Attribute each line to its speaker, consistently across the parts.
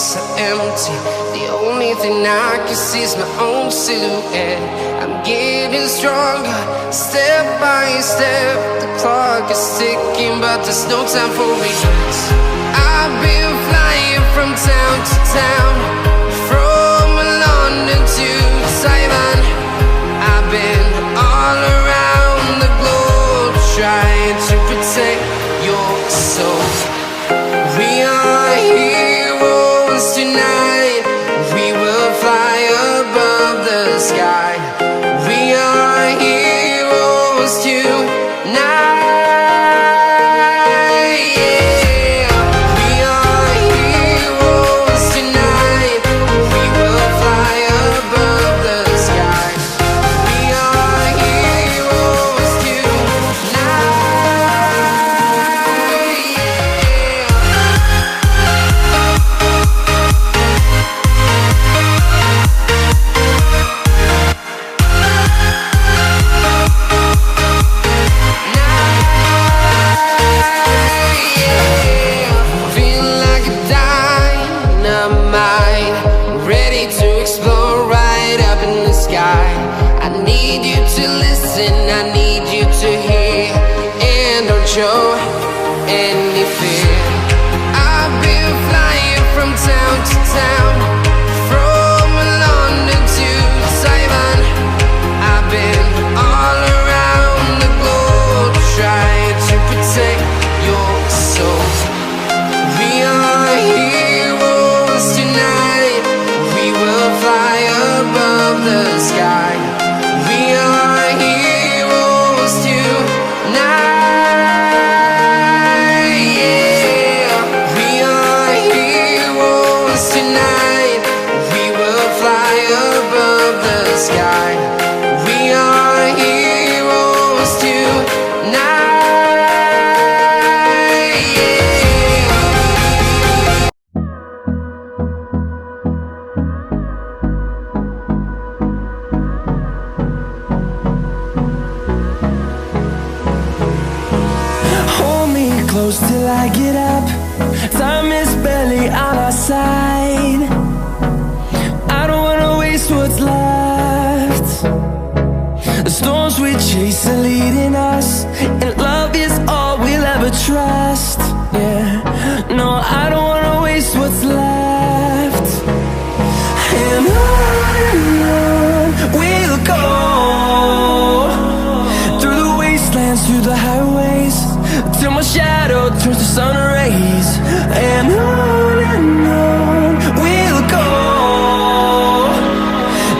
Speaker 1: so empty. The only thing I can see is my own silhouette. I'm getting stronger, step by step. The clock is ticking, but there's no time for regrets. I've been flying from town to town, from London to Taiwan. I've been all around the globe, trying to protect your soul. We are heroes tonight. We will fly above the sky. We are heroes tonight. Show any fear. I've been flying from town to town, from London to Taiwan. I've been all around the globe, trying to protect your soul. We are heroes tonight. We will fly above the sky. We are heroes tonight.
Speaker 2: Close till I get up. Time is barely on our side. I don't wanna waste what's left. The storms we chase are leading us, and love is all we'll ever trust. Yeah, no, I don't wanna waste what's left. And on we'll go, through the wastelands, through the highways, till my shadow turns to sun rays. And on we'll go,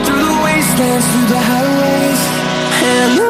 Speaker 2: through the wastelands, through the highways. And on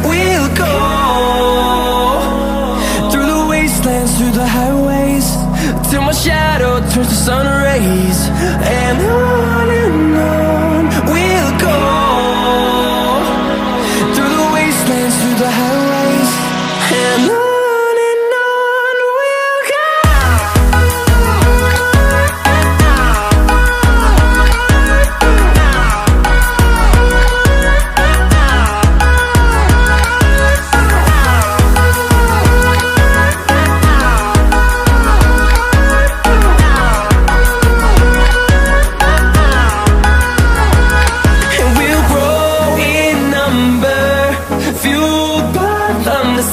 Speaker 2: we'll go. Through the highways, till my shadow turns to sun rays. And on we'll go, through the wastelands, through the highways. And on we'll go.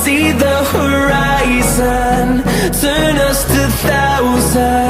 Speaker 2: See the horizon, turn us to thousands.